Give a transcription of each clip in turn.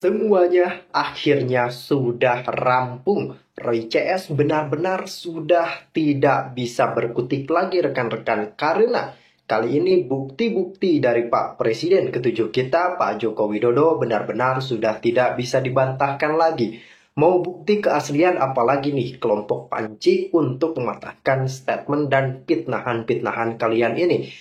Semuanya akhirnya sudah rampung. Roy CS benar-benar sudah tidak bisa berkutik lagi rekan-rekan karena kali ini bukti-bukti dari Pak Presiden ketujuh kita, Pak Joko Widodo benar-benar sudah tidak bisa dibantahkan lagi. Mau bukti keaslian apalagi nih kelompok panci untuk mematahkan statement dan pitnahan-pitnahan kalian ini.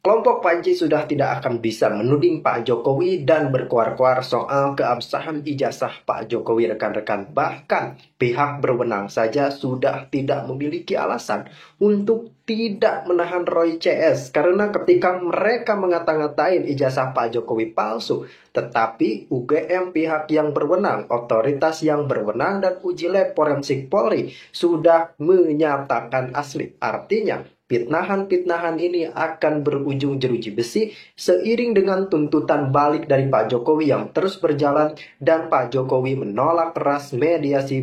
Kelompok panci sudah tidak akan bisa menuding Pak Jokowi dan berkuar-kuar soal keabsahan ijazah Pak Jokowi rekan-rekan. Bahkan pihak berwenang saja sudah tidak memiliki alasan untuk tidak menahan Roy CS. Karena ketika mereka mengata-ngatain ijazah Pak Jokowi palsu, tetapi UGM pihak yang berwenang, otoritas yang berwenang dan uji lab forensik Polri sudah menyatakan asli. Artinya pitnahan-pitnahan ini akan berujung jeruji besi seiring dengan tuntutan balik dari Pak Jokowi yang terus berjalan dan Pak Jokowi menolak keras mediasi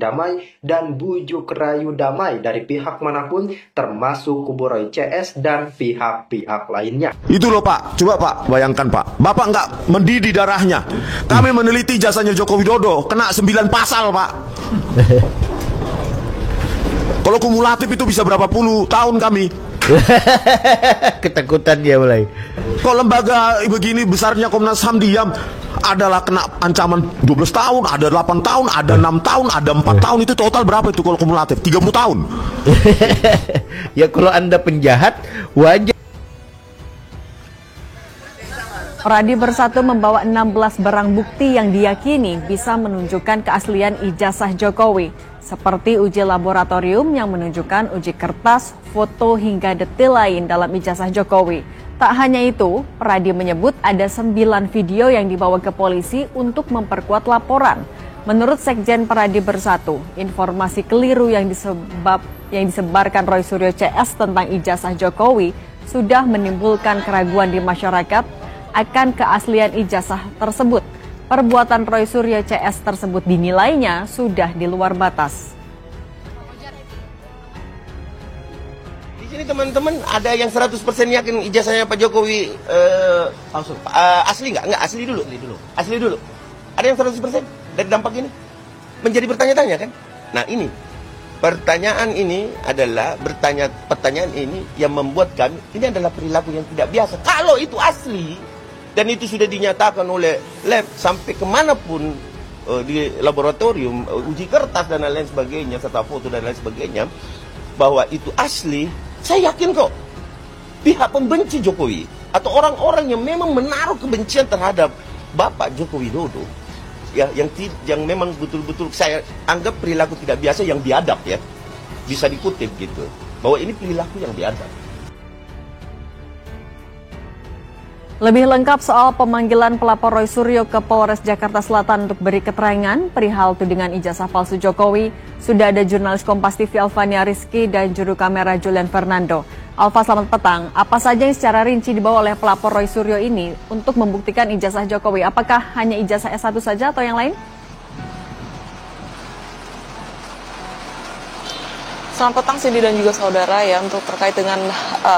damai dan bujuk rayu damai dari pihak manapun termasuk kubu Roy CS dan pihak-pihak lainnya. Itu loh Pak, coba Pak bayangkan Pak, Bapak nggak mendidih darahnya. Kami meneliti jasanya Joko Widodo, kena 9 pasal Pak. Kalau kumulatif itu bisa berapa puluh tahun kami. Ketakutan dia mulai. Kok lembaga begini besarnya Komnas HAM diam, adalah kena ancaman 12 tahun, ada 8 tahun, ada 6 tahun, ada 4 tahun. Itu total berapa itu kalau kumulatif? 30 tahun. Ya kalau Anda penjahat, wajar. Pradi Bersatu membawa 16 barang bukti yang diyakini bisa menunjukkan keaslian ijazah Jokowi, seperti uji laboratorium yang menunjukkan uji kertas, foto hingga detail lain dalam ijazah Jokowi. Tak hanya itu, Pradi menyebut ada 9 video yang dibawa ke polisi untuk memperkuat laporan. Menurut Sekjen Pradi Bersatu, informasi keliru yang disebarkan Roy Suryo CS tentang ijazah Jokowi sudah menimbulkan keraguan di masyarakat akan keaslian ijazah tersebut. Perbuatan Roy Suryo CS tersebut dinilainya sudah di luar batas. Di sini teman-teman ada yang 100% yakin ijazahnya Pak Jokowi asli nggak? Nggak, asli dulu. Asli dulu. Ada yang 100% dari dampak ini? Menjadi bertanya-tanya kan? Nah ini, pertanyaan ini adalah pertanyaan ini yang membuat kami, ini adalah perilaku yang tidak biasa. Kalau itu asli, dan itu sudah dinyatakan oleh lab sampai kemanapun di laboratorium, uji kertas dan lain sebagainya, serta foto dan lain sebagainya, bahwa itu asli, saya yakin kok pihak pembenci Jokowi atau orang-orang yang memang menaruh kebencian terhadap Bapak Joko Widodo, ya, yang memang betul-betul saya anggap perilaku tidak biasa yang biadab, ya, bisa dikutip gitu, bahwa ini perilaku yang biadab. Lebih lengkap soal pemanggilan pelapor Roy Suryo ke Polres Jakarta Selatan untuk beri keterangan perihal tudingan ijazah palsu Jokowi, sudah ada jurnalis Kompas TV Alvania Rizky dan juru kamera Julian Fernando. Alfa, selamat petang. Apa saja yang secara rinci dibawa oleh pelapor Roy Suryo ini untuk membuktikan ijazah Jokowi? Apakah hanya ijazah S1 saja atau yang lain? Selamat petang Cindy dan juga saudara, ya, untuk terkait dengan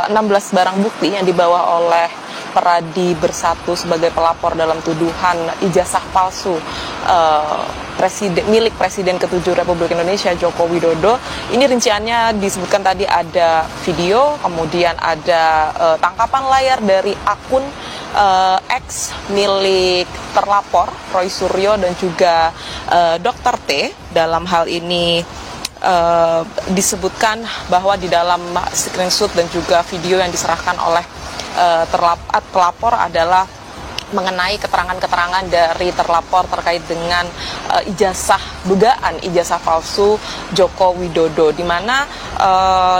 16 barang bukti yang dibawa oleh Pradi Bersatu sebagai pelapor dalam tuduhan ijazah palsu milik Presiden ke-7 Republik Indonesia Joko Widodo. Ini rinciannya disebutkan tadi ada video, kemudian ada tangkapan layar dari akun X milik terlapor Roy Suryo dan juga Dr. T. Dalam hal ini disebutkan bahwa di dalam screenshot dan juga video yang diserahkan oleh pelapor adalah mengenai keterangan-keterangan dari terlapor terkait dengan dugaan ijazah palsu Joko Widodo, di mana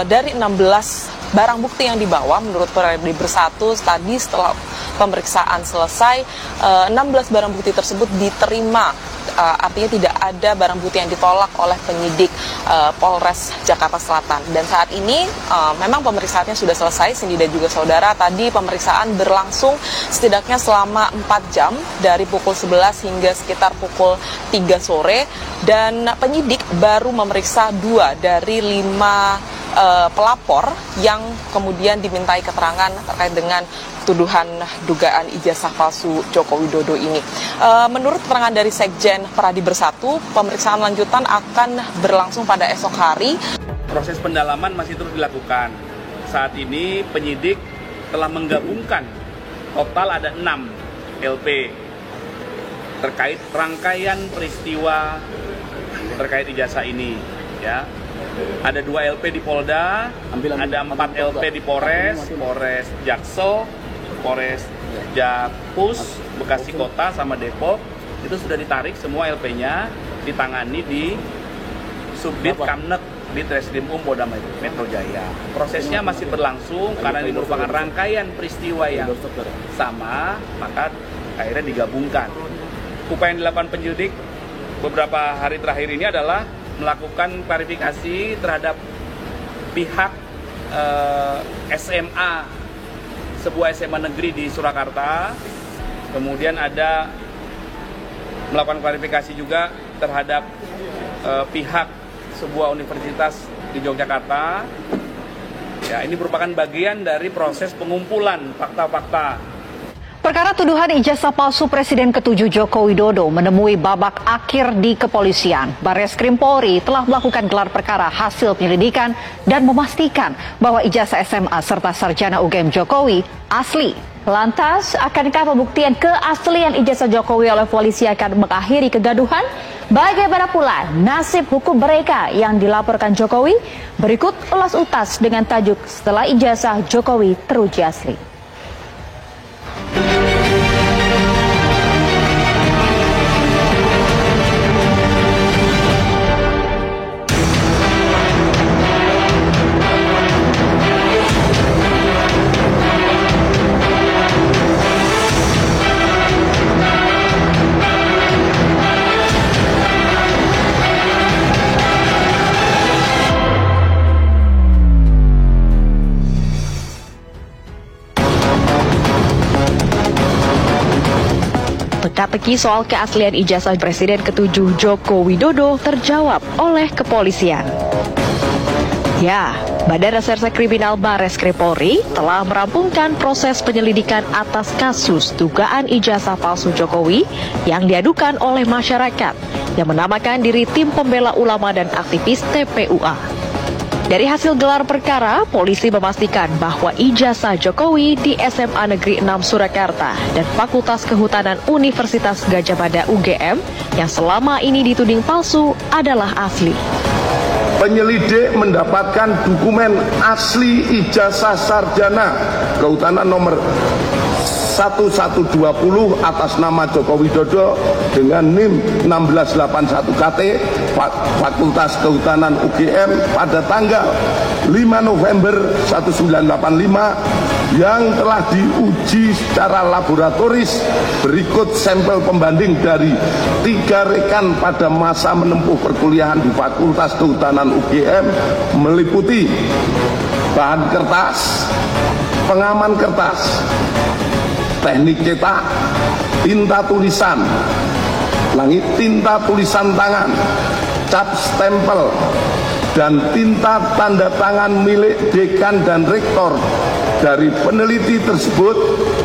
dari 16 barang bukti yang dibawa menurut Pradi Bersatu tadi setelah pemeriksaan selesai, 16 barang bukti tersebut diterima. Artinya tidak ada barang bukti yang ditolak oleh penyidik Polres Jakarta Selatan. Dan saat ini memang pemeriksaannya sudah selesai, Cindy dan juga saudara. Tadi pemeriksaan berlangsung setidaknya selama 4 jam dari pukul 11 hingga sekitar pukul 3 sore. Dan penyidik baru memeriksa 2 dari 5 pelapor yang kemudian dimintai keterangan terkait dengan tuduhan dugaan ijazah palsu Joko Widodo ini. Menurut keterangan dari Sekjen Pradi Bersatu, pemeriksaan lanjutan akan berlangsung pada esok hari. Proses pendalaman masih terus dilakukan. Saat ini penyidik telah menggabungkan total ada 6 LP terkait rangkaian peristiwa terkait ijazah ini. Ya, ada 2 LP di Polda, ada 4 LP di Polres Jaksel, Polres Jakpus, Bekasi Kota sama Depok. Itu sudah ditarik semua LP-nya, ditangani di Subdit Kamnek di Treskrim Polda Metro Jaya. Prosesnya masih berlangsung karena ini merupakan rangkaian peristiwa yang sama, maka akhirnya digabungkan. Upaya yang dilakukan penyidik beberapa hari terakhir ini adalah melakukan klarifikasi terhadap pihak SMA, sebuah SMA negeri di Surakarta. Kemudian ada melakukan klarifikasi juga terhadap pihak sebuah universitas di Yogyakarta. Ya, ini merupakan bagian dari proses pengumpulan fakta-fakta. Perkara tuduhan ijazah palsu Presiden ke-7 Joko Widodo menemui babak akhir di kepolisian. Barreskrim Polri telah melakukan gelar perkara hasil penyelidikan dan memastikan bahwa ijazah SMA serta sarjana UGM Jokowi asli. Lantas, akankah pembuktian keaslian ijazah Jokowi oleh polisi akan mengakhiri kegaduhan? Bagaimana pula nasib hukum mereka yang dilaporkan Jokowi? Berikut ulas utas dengan tajuk Setelah Ijazah Jokowi Teruji Asli. Teka-teki soal keaslian ijazah Presiden ke-7 Joko Widodo terjawab oleh kepolisian. Ya, Badan Reserse Kriminal Barreskrim Polri telah merampungkan proses penyelidikan atas kasus dugaan ijazah palsu Jokowi yang diadukan oleh masyarakat yang menamakan diri Tim Pembela Ulama dan Aktivis TPUA. Dari hasil gelar perkara, polisi memastikan bahwa ijazah Jokowi di SMA Negeri 6 Surakarta dan Fakultas Kehutanan Universitas Gadjah Mada UGM yang selama ini dituding palsu adalah asli. Penyelidik mendapatkan dokumen asli ijazah sarjana kehutanan nomor 1120 atas nama Joko Widodo dengan NIM 1681 KT Fakultas Kehutanan UGM pada tanggal 5 November 1985 yang telah diuji secara laboratoris. Berikut sampel pembanding dari 3 rekan pada masa menempuh perkuliahan di Fakultas Kehutanan UGM meliputi bahan kertas, pengaman kertas, teknik cetak, tinta tulisan, tinta tulisan tangan, cap stempel, dan tinta tanda tangan milik dekan dan rektor. Dari peneliti tersebut,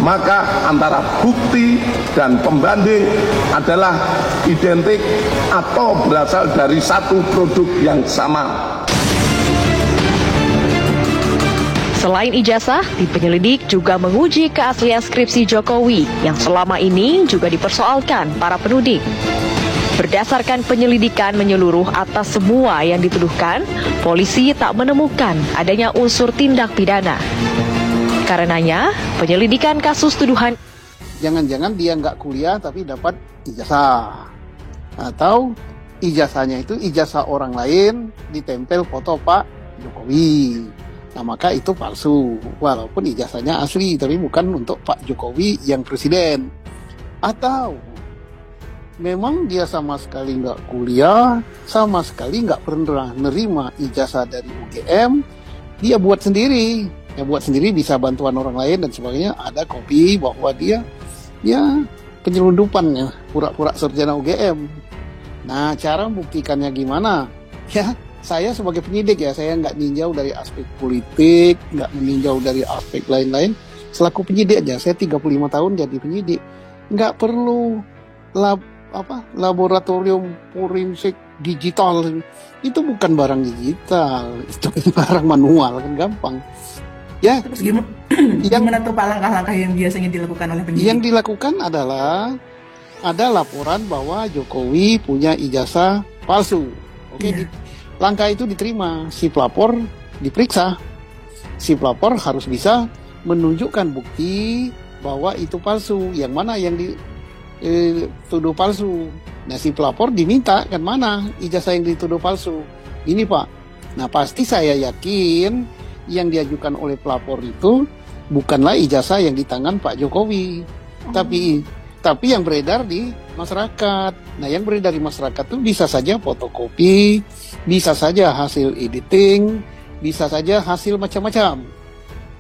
maka antara bukti dan pembanding adalah identik atau berasal dari satu produk yang sama. Selain ijazah, tim penyelidik juga menguji keaslian skripsi Jokowi yang selama ini juga dipersoalkan para penudik. Berdasarkan penyelidikan menyeluruh atas semua yang dituduhkan, polisi tak menemukan adanya unsur tindak pidana. Karenanya, penyelidikan kasus tuduhan jangan-jangan dia nggak kuliah tapi dapat ijazah, atau ijazahnya itu ijazah orang lain ditempel foto Pak Jokowi. Nah, maka itu palsu, walaupun ijazahnya asli, tapi bukan untuk Pak Jokowi yang presiden. Atau memang dia sama sekali nggak kuliah, sama sekali nggak pernah nerima ijazah dari UGM, dia buat sendiri. Ya buat sendiri, bisa bantuan orang lain dan sebagainya. Ada kopi bahwa dia ya penyelundupannya, pura-pura sarjana UGM. Nah, cara membuktikannya gimana? Ya, saya sebagai penyidik ya, saya nggak ninjau dari aspek politik, nggak meninjau dari aspek lain-lain. Selaku penyidik aja, saya 35 tahun jadi penyidik, nggak perlu laboratorium forensik digital. Itu bukan barang digital, itu barang manual, kan gampang. Ya. Terus gimana tuh Pak langkah-langkah yang biasanya dilakukan oleh penyidik? Yang dilakukan adalah ada laporan bahwa Jokowi punya ijazah palsu. Oke, langkah itu diterima, si pelapor diperiksa. Si pelapor harus bisa menunjukkan bukti bahwa itu palsu. Yang mana yang dituduh palsu? Nah, si pelapor diminta kan mana ijazah yang dituduh palsu. Ini Pak. Nah, pasti saya yakin yang diajukan oleh pelapor itu bukanlah ijazah yang di tangan Pak Jokowi. Tapi yang beredar di masyarakat. Nah, yang beredar di masyarakat itu bisa saja fotokopi, bisa saja hasil editing, bisa saja hasil macam-macam.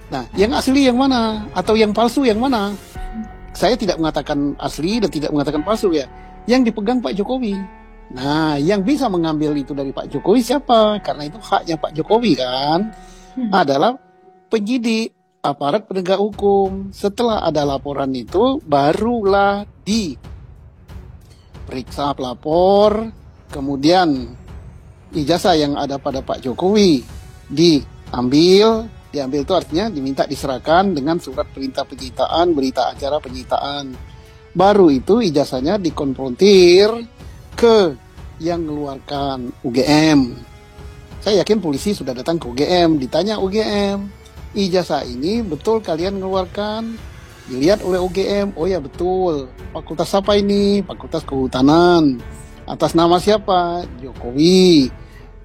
Nah, yang asli yang mana? Atau yang palsu yang mana? Saya tidak mengatakan asli dan tidak mengatakan palsu ya. Yang dipegang Pak Jokowi. Nah, yang bisa mengambil itu dari Pak Jokowi siapa? Karena itu haknya Pak Jokowi kan. Adalah penyidik, aparat penegak hukum. Setelah ada laporan itu, barulah diperiksa pelapor, kemudian ijazah yang ada pada Pak Jokowi diambil itu artinya diminta diserahkan dengan surat perintah penyitaan, berita acara penyitaan. Baru itu ijazahnya dikonfrontir ke yang mengeluarkan UGM. Saya yakin polisi sudah datang ke UGM, ditanya UGM, ijazah ini betul kalian mengeluarkan? Dilihat oleh UGM, oh ya betul. Fakultas apa ini? Fakultas Kehutanan. Atas nama siapa? Jokowi.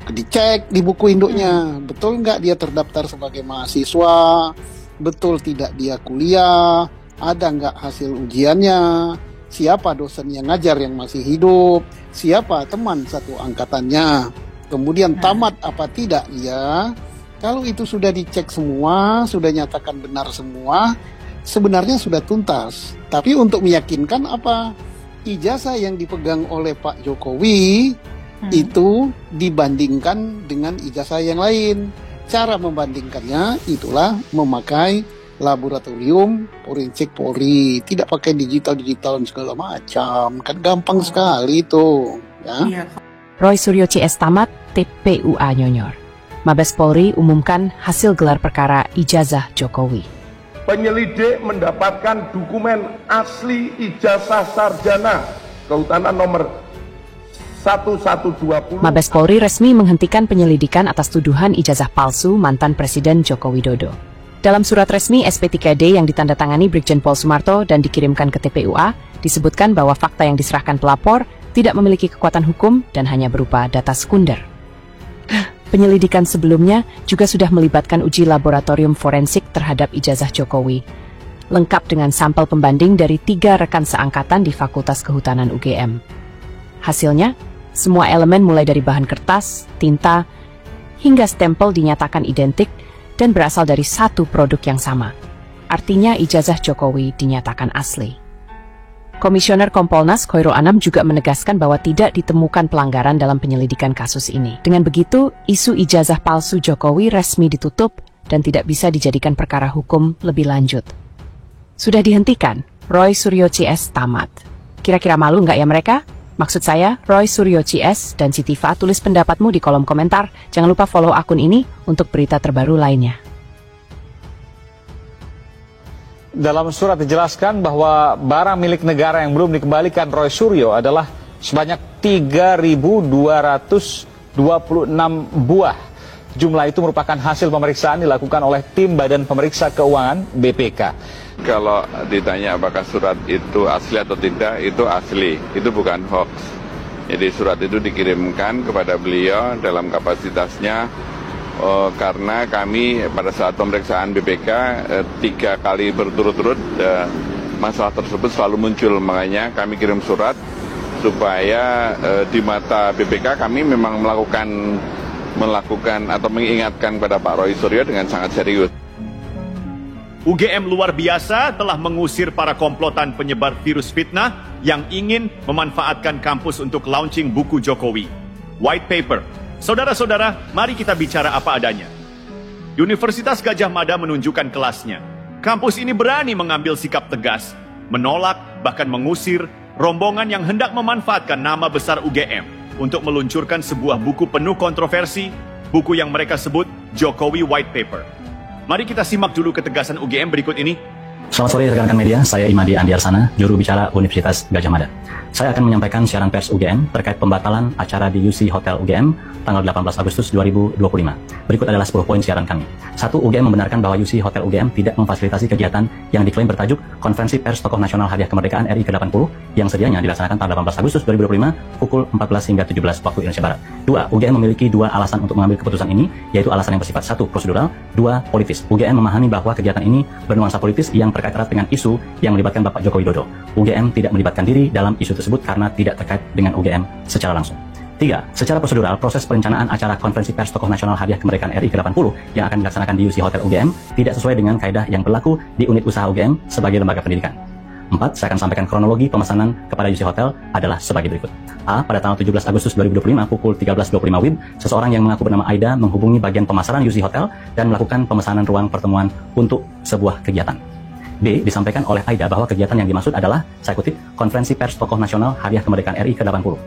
Dicek di buku induknya, betul nggak dia terdaftar sebagai mahasiswa? Betul tidak dia kuliah? Ada nggak hasil ujiannya? Siapa dosen yang ngajar yang masih hidup? Siapa teman satu angkatannya? Kemudian tamat apa tidak ya? Kalau itu sudah dicek semua, sudah nyatakan benar semua, sebenarnya sudah tuntas. Tapi untuk meyakinkan apa? Ijazah yang dipegang oleh Pak Jokowi itu dibandingkan dengan ijazah yang lain. Cara membandingkannya itulah memakai laboratorium forensik Polri, tidak pakai digital dan segala macam. Kan gampang sekali itu, ya. Roy Suryo CS tamat TPUA Nyonyor. Mabes Polri umumkan hasil gelar perkara ijazah Jokowi. Penyelidik mendapatkan dokumen asli ijazah sarjana Kehutanan nomor 1120. Mabes Polri resmi menghentikan penyelidikan atas tuduhan ijazah palsu mantan Presiden Joko Widodo. Dalam surat resmi SP3D yang ditandatangani Brigjen Pol Sumarto dan dikirimkan ke TPUA, disebutkan bahwa fakta yang diserahkan pelapor tidak memiliki kekuatan hukum dan hanya berupa data sekunder. Penyelidikan sebelumnya juga sudah melibatkan uji laboratorium forensik terhadap ijazah Jokowi, lengkap dengan sampel pembanding dari 3 rekan seangkatan di Fakultas Kehutanan UGM. Hasilnya, semua elemen mulai dari bahan kertas, tinta, hingga stempel dinyatakan identik dan berasal dari satu produk yang sama. Artinya ijazah Jokowi dinyatakan asli. Komisioner Kompolnas Khoirul Anam juga menegaskan bahwa tidak ditemukan pelanggaran dalam penyelidikan kasus ini. Dengan begitu, isu ijazah palsu Jokowi resmi ditutup dan tidak bisa dijadikan perkara hukum lebih lanjut. Sudah dihentikan, Roy Suryo CS tamat. Kira-kira malu nggak ya mereka? Maksud saya, Roy Suryo CS dan Citiva, tulis pendapatmu di kolom komentar. Jangan lupa follow akun ini untuk berita terbaru lainnya. Dalam surat dijelaskan bahwa barang milik negara yang belum dikembalikan Roy Suryo adalah sebanyak 3.226 buah. Jumlah itu merupakan hasil pemeriksaan dilakukan oleh tim Badan Pemeriksa Keuangan BPK. Kalau ditanya apakah surat itu asli atau tidak, itu asli, itu bukan hoax. Jadi surat itu dikirimkan kepada beliau dalam kapasitasnya karena kami pada saat pemeriksaan BPK 3 kali berturut-turut masalah tersebut selalu muncul. Makanya kami kirim surat supaya di mata BPK kami memang melakukan atau mengingatkan kepada Pak Roy Suryo dengan sangat serius. UGM luar biasa telah mengusir para komplotan penyebar virus fitnah yang ingin memanfaatkan kampus untuk launching buku Jokowi. White paper, Saudara-saudara, mari kita bicara apa adanya. Universitas Gadjah Mada menunjukkan kelasnya. Kampus ini berani mengambil sikap tegas, menolak, bahkan mengusir rombongan yang hendak memanfaatkan nama besar UGM untuk meluncurkan sebuah buku penuh kontroversi, buku yang mereka sebut Jokowi White Paper. Mari kita simak dulu ketegasan UGM berikut ini. Selamat sore rekan-rekan media, saya Imadi Andiarsana, juru bicara Universitas Gadjah Mada. Saya akan menyampaikan siaran pers UGM terkait pembatalan acara di UC Hotel UGM tanggal 18 Agustus 2025. Berikut adalah 10 poin siaran kami. 1. UGM membenarkan bahwa UC Hotel UGM tidak memfasilitasi kegiatan yang diklaim bertajuk Konferensi Pers Tokoh Nasional Hadiah Kemerdekaan RI ke-80 yang sedianya dilaksanakan tanggal 18 Agustus 2025 pukul 14 hingga 17 waktu Indonesia Barat. 2. UGM memiliki dua alasan untuk mengambil keputusan ini, yaitu alasan yang bersifat 1. Prosedural, 2. Politis. UGM memahami bahwa kegiatan ini bernuansa politis yang terkait erat dengan isu yang melibatkan Bapak Joko Widodo. UGM tidak melibatkan diri dalam isu tersebut karena tidak terkait dengan UGM secara langsung. 3. Secara prosedural, proses perencanaan acara Konferensi Pers Tokoh Nasional Hadiah Kemerdekaan RI ke-80 yang akan dilaksanakan di UC Hotel UGM tidak sesuai dengan kaedah yang berlaku di unit usaha UGM sebagai lembaga pendidikan. 4. Saya akan sampaikan kronologi pemesanan kepada UC Hotel adalah sebagai berikut. A. Pada tanggal 17 Agustus 2025 pukul 13.25 WIB, seseorang yang mengaku bernama Aida menghubungi bagian pemasaran UC Hotel dan melakukan pemesanan ruang pertemuan untuk sebuah kegiatan. B. Disampaikan oleh Aida bahwa kegiatan yang dimaksud adalah, saya kutip, Konferensi Pers Tokoh Nasional Hadiah Kemerdekaan RI ke-80.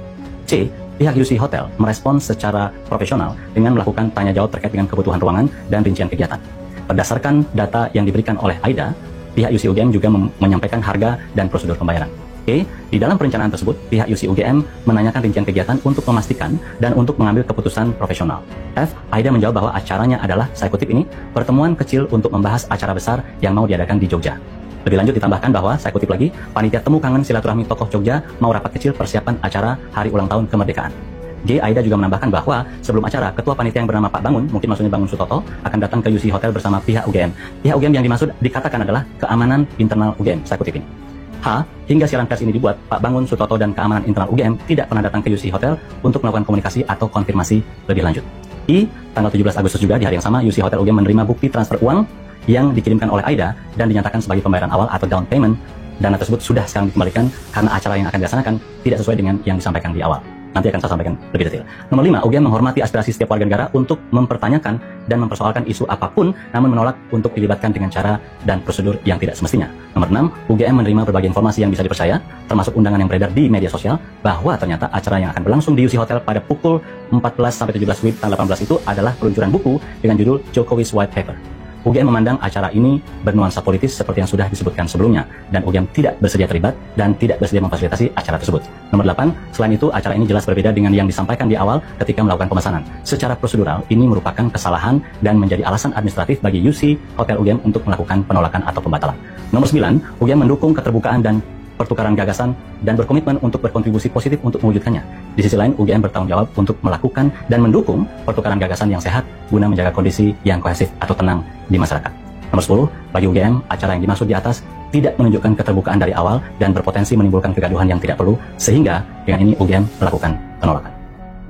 C. Pihak UC Hotel merespons secara profesional dengan melakukan tanya jawab terkait dengan kebutuhan ruangan dan rincian kegiatan. Berdasarkan data yang diberikan oleh Aida, pihak UC UGM juga menyampaikan harga dan prosedur pembayaran. E. Di dalam perencanaan tersebut, pihak UC UGM menanyakan rincian kegiatan untuk memastikan dan untuk mengambil keputusan profesional. F. Aida menjawab bahwa acaranya adalah, saya kutip ini, pertemuan kecil untuk membahas acara besar yang mau diadakan di Jogja. Lebih lanjut ditambahkan bahwa, saya kutip lagi, panitia temu kangen silaturahmi tokoh Jogja mau rapat kecil persiapan acara hari ulang tahun kemerdekaan. G. Aida juga menambahkan bahwa sebelum acara, ketua panitia yang bernama Pak Bangun, mungkin maksudnya Bangun Sutoto, akan datang ke UC Hotel bersama pihak UGM. Pihak UGM yang dimaksud dikatakan adalah keamanan internal UGM, saya kutip ini. H. Hingga siaran pers ini dibuat, Pak Bangun Sutoto dan keamanan internal UGM tidak pernah datang ke UC Hotel untuk melakukan komunikasi atau konfirmasi lebih lanjut. I. Tanggal 17 Agustus juga di hari yang sama, UC Hotel UGM menerima bukti transfer uang yang dikirimkan oleh Aida dan dinyatakan sebagai pembayaran awal atau down payment. Dana tersebut sudah sekarang dikembalikan karena acara yang akan dilaksanakan tidak sesuai dengan yang disampaikan di awal. Nanti akan saya sampaikan lebih detail. Nomor 5, UGM menghormati aspirasi setiap warga negara untuk mempertanyakan dan mempersoalkan isu apapun, namun menolak untuk dilibatkan dengan cara dan prosedur yang tidak semestinya. Nomor 6, UGM menerima berbagai informasi yang bisa dipercaya, termasuk undangan yang beredar di media sosial, bahwa ternyata acara yang akan berlangsung di UC Hotel pada pukul 14-17 WIB tanggal 18 itu adalah peluncuran buku dengan judul Jokowi's White Paper. UGM memandang acara ini bernuansa politis seperti yang sudah disebutkan sebelumnya, dan UGM tidak bersedia terlibat dan tidak bersedia memfasilitasi acara tersebut. Nomor 8, selain itu acara ini jelas berbeda dengan yang disampaikan di awal ketika melakukan pemesanan. Secara prosedural, ini merupakan kesalahan dan menjadi alasan administratif bagi UC Hotel UGM untuk melakukan penolakan atau pembatalan. Nomor 9, UGM mendukung keterbukaan dan pertukaran gagasan dan berkomitmen untuk berkontribusi positif untuk mewujudkannya. Di sisi lain, UGM bertanggung jawab untuk melakukan dan mendukung pertukaran gagasan yang sehat guna menjaga kondisi yang kohesif atau tenang di masyarakat. Nomor 10, bagi UGM, acara yang dimaksud di atas tidak menunjukkan keterbukaan dari awal dan berpotensi menimbulkan kegaduhan yang tidak perlu, sehingga dengan ini UGM melakukan penolakan.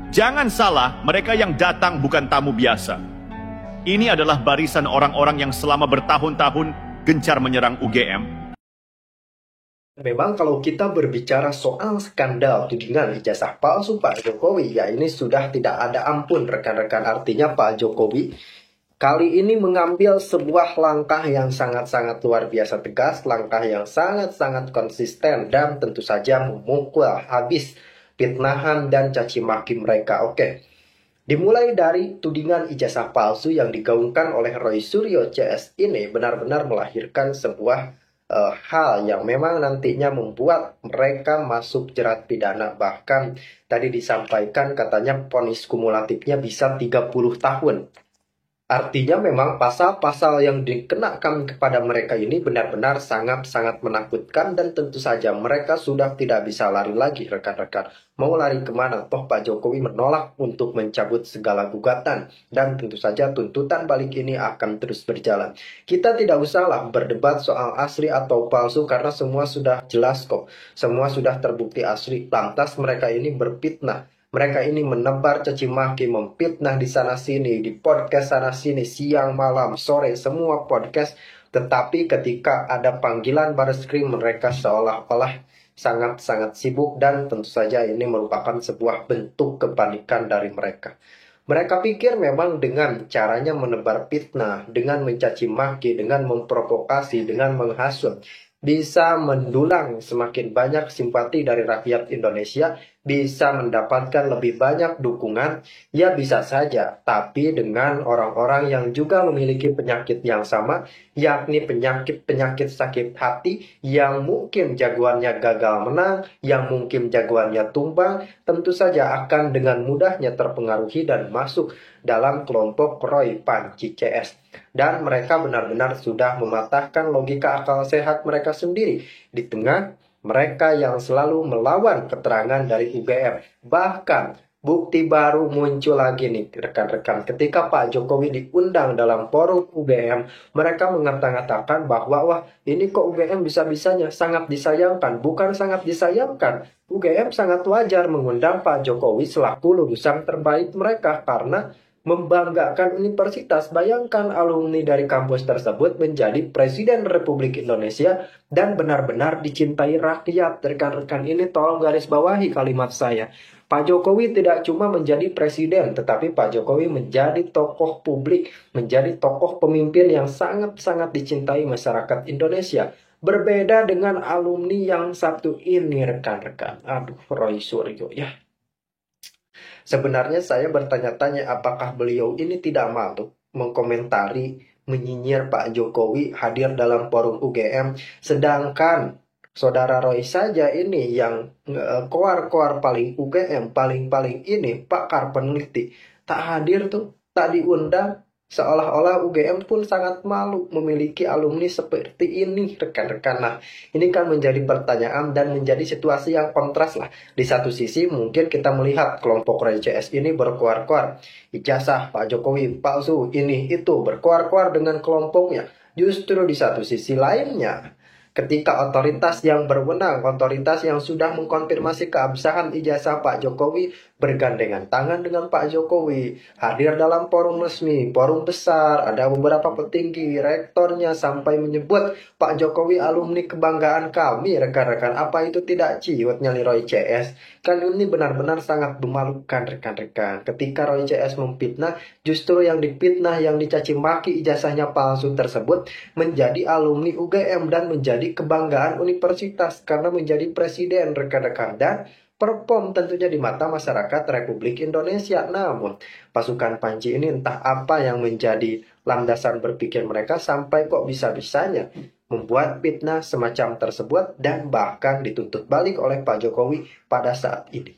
Jangan salah, mereka yang datang bukan tamu biasa. Ini adalah barisan orang-orang yang selama bertahun-tahun gencar menyerang UGM. Memang kalau kita berbicara soal skandal tudingan ijazah palsu Pak Jokowi, ya ini sudah tidak ada ampun rekan-rekan. Artinya Pak Jokowi kali ini mengambil sebuah langkah yang sangat-sangat luar biasa tegas, langkah yang sangat-sangat konsisten, dan tentu saja memukul habis fitnahan dan caci maki mereka. Oke, dimulai dari tudingan ijazah palsu yang digaungkan oleh Roy Suryo CS ini benar-benar melahirkan sebuah hal yang memang nantinya membuat mereka masuk jerat pidana. Bahkan tadi disampaikan katanya vonis kumulatifnya bisa 30 tahun. Artinya memang pasal-pasal yang dikenakan kepada mereka ini benar-benar sangat-sangat menakutkan, dan tentu saja mereka sudah tidak bisa lari lagi rekan-rekan. Mau lari kemana? Toh Pak Jokowi menolak untuk mencabut segala gugatan, dan tentu saja tuntutan balik ini akan terus berjalan. Kita tidak usahlah berdebat soal asli atau palsu karena semua sudah jelas kok. Semua sudah terbukti asli. Lantas mereka ini berfitnah. Mereka ini menebar caci maki, memfitnah di sana sini, di podcast sana sini, siang, malam, sore, semua podcast. Tetapi ketika ada panggilan Barreskrim, mereka seolah-olah sangat-sangat sibuk, dan tentu saja ini merupakan sebuah bentuk kepanikan dari mereka. Mereka pikir memang dengan caranya menebar fitnah, dengan mencaci maki, dengan memprovokasi, dengan menghasut, bisa mendulang semakin banyak simpati dari rakyat Indonesia, bisa mendapatkan lebih banyak dukungan, ya bisa saja. Tapi dengan orang-orang yang juga memiliki penyakit yang sama, yakni penyakit sakit hati, yang mungkin jagoannya gagal menang, yang mungkin jagoannya tumbang, tentu saja akan dengan mudahnya terpengaruhi dan masuk dalam kelompok Roy Panci CS. Dan mereka benar-benar sudah mematahkan logika akal sehat mereka sendiri di tengah mereka yang selalu melawan keterangan dari UGM. Bahkan bukti baru muncul lagi nih rekan-rekan. Ketika Pak Jokowi diundang dalam forum UGM, mereka mengatakan bahwa wah ini kok UGM bisa-bisanya, sangat disayangkan. Bukan sangat disayangkan, UGM sangat wajar mengundang Pak Jokowi selaku lulusan terbaik mereka karena membanggakan universitas. Bayangkan alumni dari kampus tersebut menjadi Presiden Republik Indonesia dan benar-benar dicintai rakyat. Rekan-rekan ini tolong garis bawahi kalimat saya. Pak Jokowi tidak cuma menjadi presiden, tetapi Pak Jokowi menjadi tokoh publik, menjadi tokoh pemimpin yang sangat-sangat dicintai masyarakat Indonesia. Berbeda dengan alumni yang satu ini rekan-rekan. Aduh, Roy Suryo ya. Sebenarnya saya bertanya-tanya apakah beliau ini tidak malu mengkomentari, menyinyir Pak Jokowi hadir dalam forum UGM, sedangkan Saudara Roy saja ini yang koar-koar paling UGM, paling-paling ini pakar peneliti, tak hadir tuh, tak diundang. Seolah-olah UGM pun sangat malu memiliki alumni seperti ini, rekan-rekan. Nah, ini kan menjadi pertanyaan dan menjadi situasi yang kontras lah. Di satu sisi mungkin kita melihat kelompok Roy CS ini berkoar-koar, ijazah Pak Jokowi palsu, ini itu berkoar-koar dengan kelompoknya. Justru di satu sisi lainnya, ketika otoritas yang berwenang, otoritas yang sudah mengkonfirmasi keabsahan ijazah Pak Jokowi bergandengan tangan dengan Pak Jokowi, hadir dalam forum resmi, forum besar, ada beberapa petinggi, rektornya sampai menyebut Pak Jokowi alumni kebanggaan kami, rekan-rekan. Apa itu tidak ciutnya Roy CS? Kan ini benar-benar sangat memalukan rekan-rekan. Ketika Roy CS memfitnah, justru yang difitnah, yang dicaci maki ijazahnya palsu tersebut menjadi alumni UGM dan menjadi kebanggaan universitas karena menjadi presiden, rekan-rekan, dan perform tentunya di mata masyarakat Republik Indonesia. Namun pasukan Panji ini entah apa yang menjadi landasan berpikir mereka sampai kok bisa-bisanya membuat fitnah semacam tersebut dan bahkan dituntut balik oleh Pak Jokowi pada saat ini.